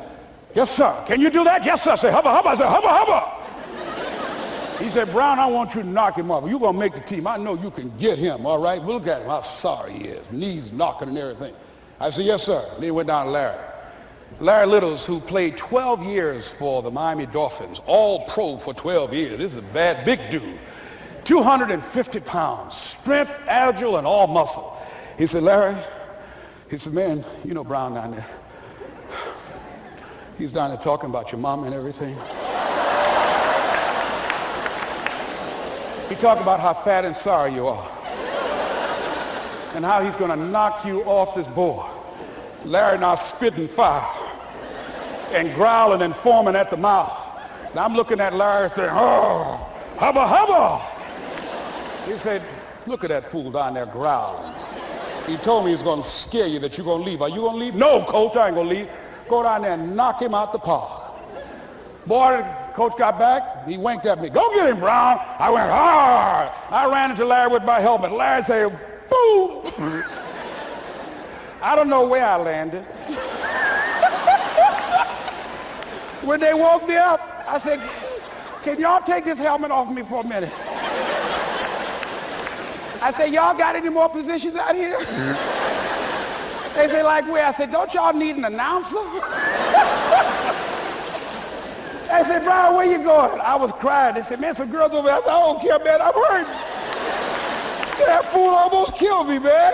Yes, sir. Can you do that? Yes, sir. I said, hubba, hubba. I said, hubba, hubba. He said, Brown, I want you to knock him off. You're going to make the team. I know you can get him, all right? Look at him, how sorry he is. Knees knocking and everything. I said, yes, sir. Then he went down to Larry. Larry Littles, who played 12 years for the Miami Dolphins, all pro for 12 years. This is a bad, big dude. 250 pounds, strength, agile, and all muscle. He said, Larry, he said, man, you know Brown down there. He's down there talking about your mom and everything. He talked about how fat and sorry you are and how he's going to knock you off this board. Larry now spitting fire and growling and foaming at the mouth. Now I'm looking at Larry saying, oh, hubba, hubba. He said, look at that fool down there growling. He told me he's going to scare you, that you're going to leave. Are you going to leave? No, coach, I ain't going to leave. Go down there and knock him out the park. Boy, coach got back. He winked at me. Go get him, Brown. I went hard. I ran into Larry with my helmet. Larry said, boom. I don't know where I landed. When they woke me up, I said, can y'all take this helmet off me for a minute? I said, y'all got any more positions out here? They said, like where? I said, don't y'all need an announcer? They said, Brian, where you going? I was crying. They said, man, some girls over there. I said, I don't care, man, I'm hurt. Said, that fool almost killed me, man.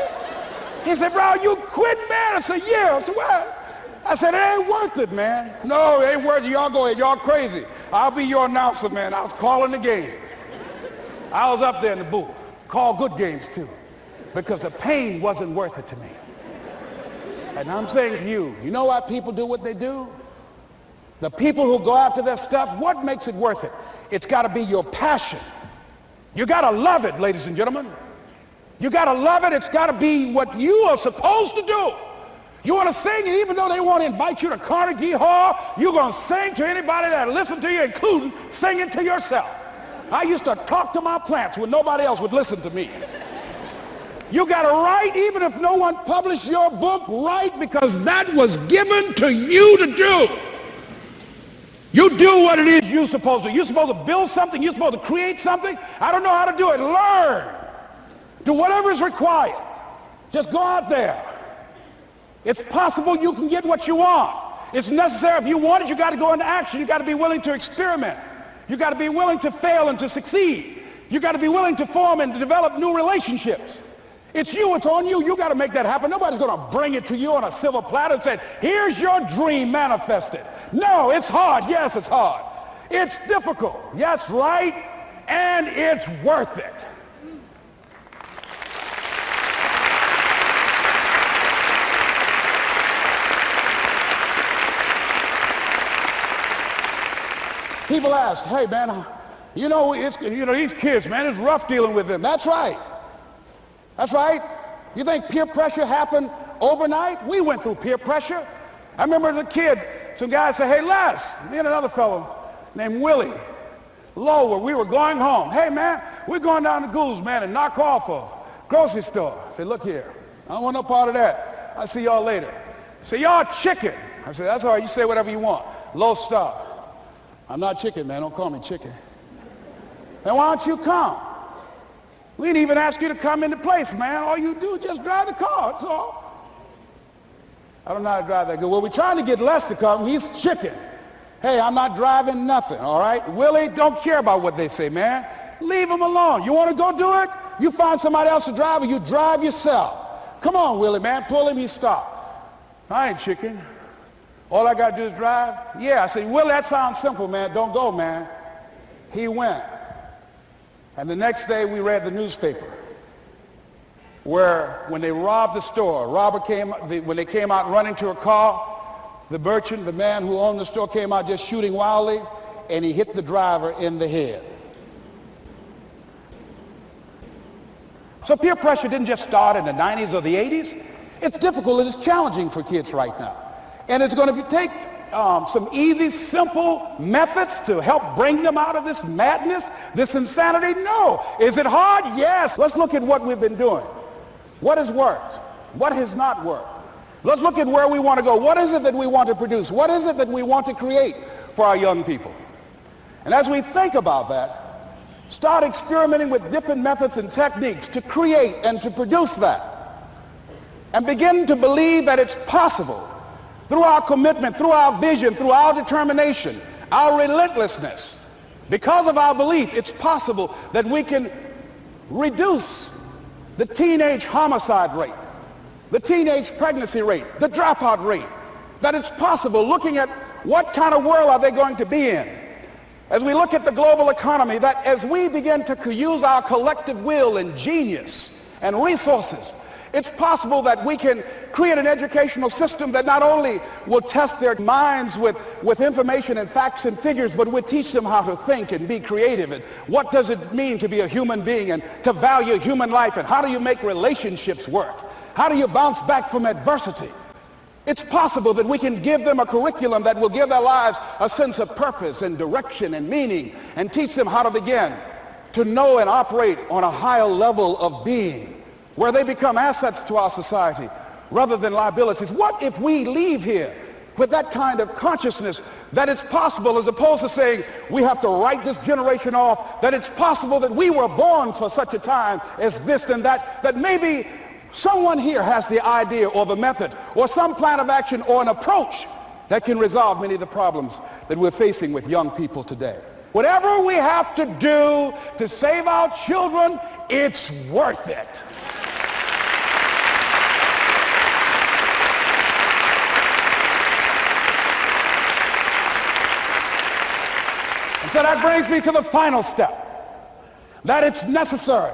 He said, Brian, you quit, man. I said, yeah. I said, what? I said, it ain't worth it, man. No, it ain't worth it. Y'all go ahead. Y'all crazy. I'll be your announcer, man. I was calling the game. I was up there in the booth. Call good games, too, because the pain wasn't worth it to me. And I'm saying to you, you know why people do what they do? The people who go after their stuff, what makes it worth it? It's got to be your passion. You got to love it, ladies and gentlemen. You got to love it. It's got to be what you are supposed to do. You want to sing, and even though they want to invite you to Carnegie Hall, you're going to sing to anybody that listen to you, including singing to yourself. I used to talk to my plants when nobody else would listen to me. You got to write, even if no one published your book, write, because that was given to you to do. You do what it is you're supposed to. You're supposed to build something. You're supposed to create something. I don't know how to do it. Learn. Do whatever is required. Just go out there. It's possible you can get what you want. It's necessary. If you want it, you got to go into action. You got to be willing to experiment. You got to be willing to fail and to succeed. You got to be willing to form and to develop new relationships. It's you. It's on you. You got to make that happen. Nobody's going to bring it to you on a silver platter and say, here's your dream manifested. No, it's hard. Yes, it's hard. It's difficult. Yes, right. And it's worth it. People ask, hey man, these kids, man, it's rough dealing with them. That's right. That's right. You think peer pressure happened overnight? We went through peer pressure. I remember as a kid, some guys said, hey Les, me and another fellow named Willie Lower, we were going home. Hey man, we're going down to Gould's, man, and knock off a grocery store. I said, look here, I don't want no part of that. I'll see y'all later. Say, y'all chicken. I said, that's all right, you say whatever you want. Low star. I'm not chicken, man, don't call me chicken. Then why don't you come? We didn't even ask you to come into place, man. All you do is just drive the car, that's all. I don't know how to drive that good. Well, we're trying to get Les to come. He's chicken. Hey, I'm not driving nothing, all right? Willie, don't care about what they say, man. Leave him alone. You want to go do it? You find somebody else to drive, or you drive yourself. Come on, Willie, man. Pull him, he stopped. I ain't chicken. All I got to do is drive? Yeah. I said, Willie, that sounds simple, man. Don't go, man. He went. And the next day we read the newspaper where when they robbed the store, when they came out running to a car, the merchant, the man who owned the store, came out just shooting wildly, and he hit the driver in the head. So peer pressure didn't just start in the 90s or the 80s. It's difficult and it's challenging for kids right now. And it's going to take some easy, simple methods to help bring them out of this madness, this insanity? No. Is it hard? Yes. Let's look at what we've been doing. What has worked? What has not worked? Let's look at where we want to go. What is it that we want to produce? What is it that we want to create for our young people? And as we think about that, start experimenting with different methods and techniques to create and to produce that. And begin to believe that it's possible through our commitment, through our vision, through our determination, our relentlessness. Because of our belief, it's possible that we can reduce the teenage homicide rate, the teenage pregnancy rate, the dropout rate. That it's possible, looking at what kind of world are they going to be in. As we look at the global economy, that as we begin to use our collective will and genius and resources, it's possible that we can create an educational system that not only will test their minds with information and facts and figures, but will teach them how to think and be creative, and what does it mean to be a human being and to value human life, and how do you make relationships work? How do you bounce back from adversity? It's possible that we can give them a curriculum that will give their lives a sense of purpose and direction and meaning, and teach them how to begin to know and operate on a higher level of being, where they become assets to our society rather than liabilities. What if we leave here with that kind of consciousness that it's possible, as opposed to saying we have to write this generation off, that it's possible that we were born for such a time as this and that, that maybe someone here has the idea or the method or some plan of action or an approach that can resolve many of the problems that we're facing with young people today. Whatever we have to do to save our children, it's worth it. So that brings me to the final step, that it's necessary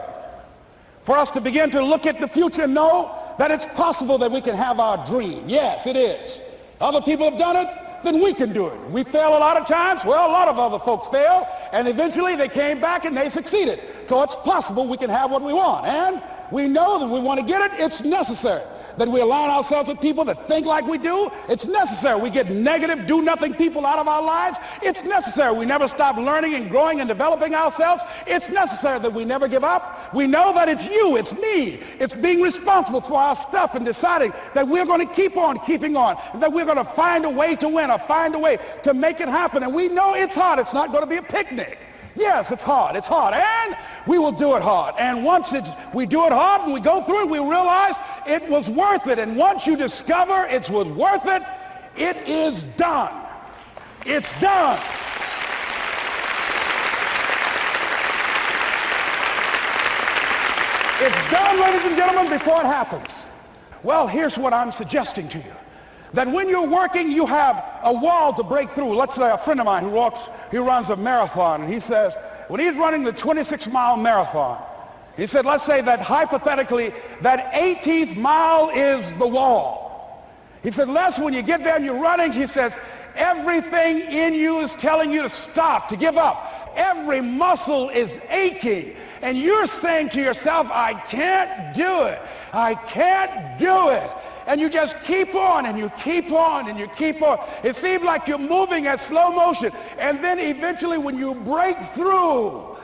for us to begin to look at the future and know that it's possible that we can have our dream. Yes, it is. Other people have done it, then we can do it. We fail a lot of times. Well, a lot of other folks fail, and eventually they came back and they succeeded. So it's possible we can have what we want. And we know that we want to get it. It's necessary that we align ourselves with people that think like we do. It's necessary we get negative, do-nothing people out of our lives. It's necessary we never stop learning and growing and developing ourselves. It's necessary that we never give up. We know that it's you, it's me. It's being responsible for our stuff and deciding that we're going to keep on keeping on, that we're going to find a way to win or find a way to make it happen. And we know it's hard. It's not going to be a picnic. Yes, it's hard, and we will do it hard. And once we do it hard and we go through it, we realize it was worth it. And once you discover it was worth it, it is done. It's done. It's done, ladies and gentlemen, before it happens. Well, here's what I'm suggesting to you. That when you're working, you have a wall to break through. Let's say a friend of mine who runs a marathon, and he says, when he's running the 26-mile marathon, he said, let's say that hypothetically, that 18th mile is the wall. He said, Les, when you get there and you're running, he says, everything in you is telling you to stop, to give up. Every muscle is aching, and you're saying to yourself, I can't do it. I can't do it. And you just keep on and you keep on and you keep on. It seems like you're moving at slow motion. And then eventually when you break through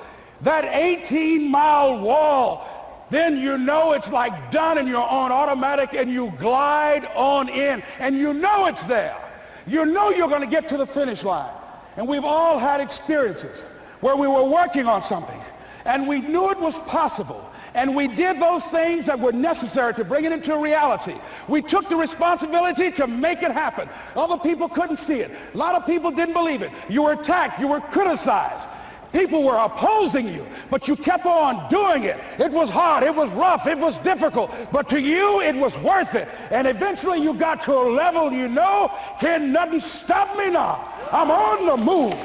that 18-mile wall, then you know it's like done and you're on automatic and you glide on in. And you know it's there. You know you're going to get to the finish line. And we've all had experiences where we were working on something and we knew it was possible. And we did those things that were necessary to bring it into reality. We took the responsibility to make it happen. Other people couldn't see it. A lot of people didn't believe it. You were attacked. You were criticized. People were opposing you, but you kept on doing it. It was hard. It was rough. It was difficult. But to you, it was worth it. And eventually you got to a level you know, can nothing stop me now. I'm on the move.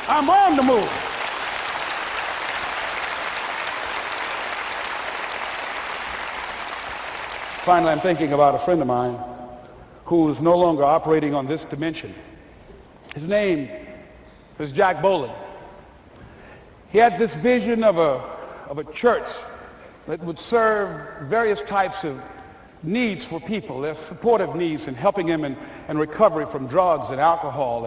I'm on the move. Finally, I'm thinking about a friend of mine who is no longer operating on this dimension. His name is Jack Boland. He had this vision of a church that would serve various types of needs for people, their supportive needs and helping them in recovery from drugs and alcohol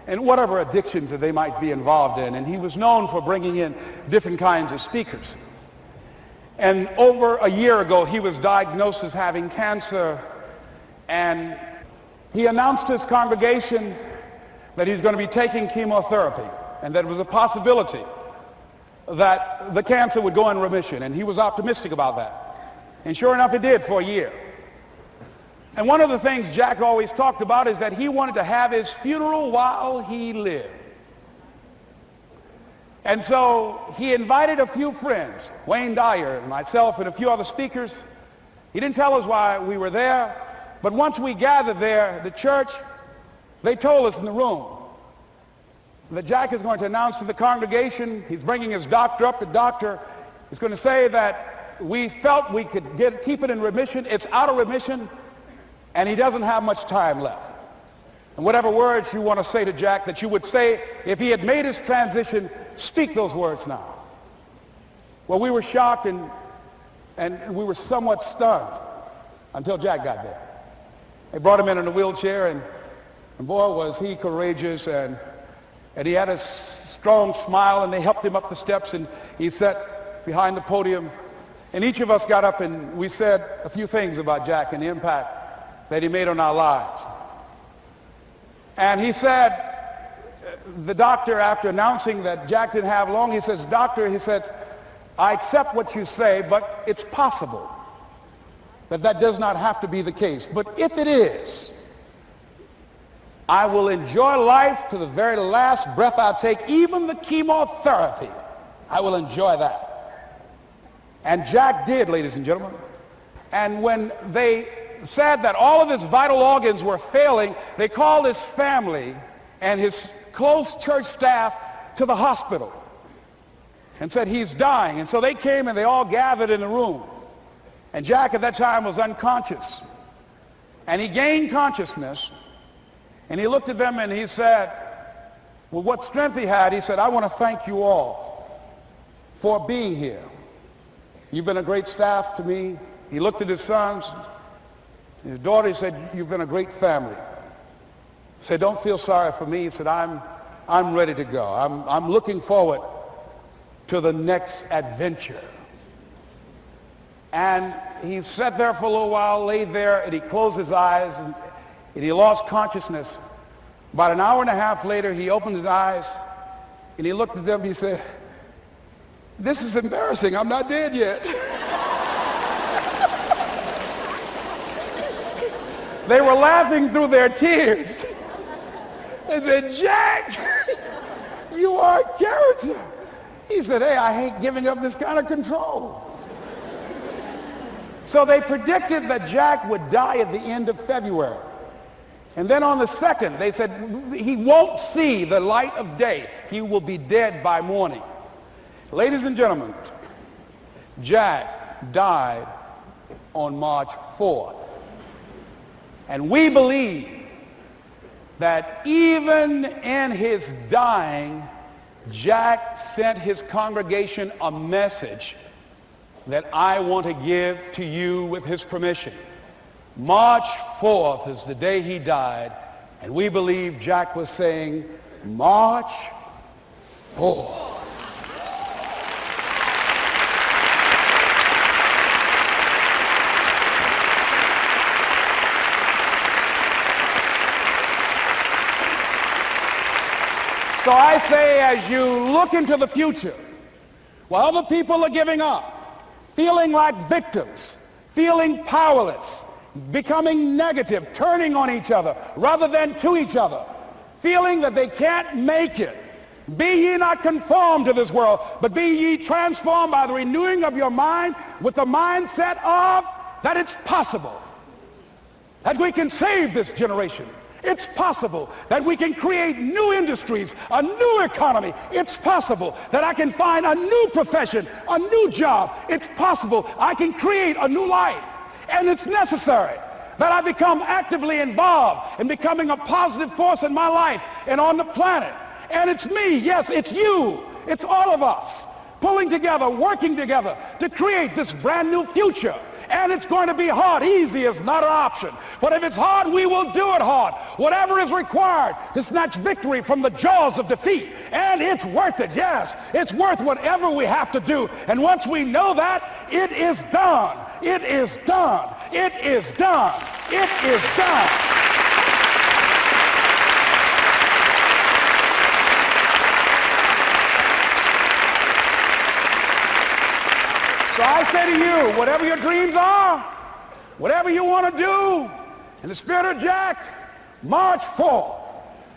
and whatever addictions that they might be involved in. And he was known for bringing in different kinds of speakers. And over a year ago, he was diagnosed as having cancer, and he announced to his congregation that he's going to be taking chemotherapy, and that it was a possibility that the cancer would go in remission, and he was optimistic about that. And sure enough, it did for a year. And one of the things Jack always talked about is that he wanted to have his funeral while he lived. And so he invited a few friends, Wayne Dyer and myself and a few other speakers. He didn't tell us why we were there, but once we gathered there, the church, they told us in the room that Jack is going to announce to the congregation, he's bringing his doctor up. The doctor is going to say that we felt we could keep it in remission. It's out of remission, and he doesn't have much time left. And whatever words you want to say to Jack that you would say if he had made his transition, speak those words now. Well, we were shocked and we were somewhat stunned until Jack got there. They brought him in a wheelchair, and boy, was he courageous, and he had a strong smile, and they helped him up the steps, and he sat behind the podium. And each of us got up and we said a few things about Jack and the impact that he made on our lives. And he said, the doctor, after announcing that Jack didn't have long, he says, doctor, he said, I accept what you say, but it's possible that does not have to be the case. But if it is, I will enjoy life to the very last breath I take, even the chemotherapy. I will enjoy that. And Jack did, ladies and gentlemen. And when they said that all of his vital organs were failing, they called his family and his close church staff to the hospital and said he's dying. And so they came and they all gathered in the room. And Jack at that time was unconscious. And he gained consciousness, and he looked at them and he said, with what strength he had, he said, I want to thank you all for being here. You've been a great staff to me. He looked at his sons, his daughter. He said, you've been a great family. He said, don't feel sorry for me. He said, I'm ready to go. I'm looking forward to the next adventure. And he sat there for a little while, laid there, and he closed his eyes, and he lost consciousness. About an hour and a half later, he opened his eyes, and he looked at them. He said, this is embarrassing. I'm not dead yet. They were laughing through their tears. They said, Jack, you are a character. He said, hey, I hate giving up this kind of control. So they predicted that Jack would die at the end of February. And then on the 2nd, they said, he won't see the light of day. He will be dead by morning. Ladies and gentlemen, Jack died on March 4th. And we believe that even in his dying, Jack sent his congregation a message that I want to give to you with his permission. March 4th is the day he died, and we believe Jack was saying, March 4th. So I say, as you look into the future, while other people are giving up, feeling like victims, feeling powerless, becoming negative, turning on each other rather than to each other, feeling that they can't make it, be ye not conformed to this world, but be ye transformed by the renewing of your mind with the mindset of that it's possible that we can save this generation. It's possible that we can create new industries, a new economy. It's possible that I can find a new profession, a new job. It's possible I can create a new life. And it's necessary that I become actively involved in becoming a positive force in my life and on the planet. And it's me, yes, it's you, it's all of us, pulling together, working together to create this brand new future. And it's going to be hard. Easy is not an option. But if it's hard, we will do it hard. Whatever is required to snatch victory from the jaws of defeat. And it's worth it, yes. It's worth whatever we have to do. And once we know that, it is done. It is done. It is done. It is done. So I say to you, whatever your dreams are, whatever you want to do, in the spirit of Jack, March 4th.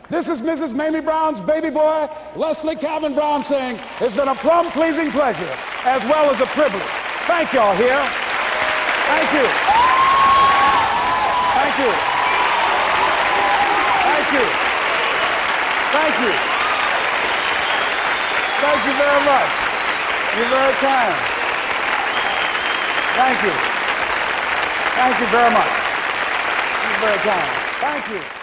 This is Mrs. Mamie Brown's baby boy, Leslie Calvin Brown, saying, it's been a plum-pleasing pleasure as well as a privilege. Thank y'all here. Thank you. Thank you. Thank you. Thank you. Thank you very much. You're very kind. Thank you. Thank you very much. You're very kind. Thank you.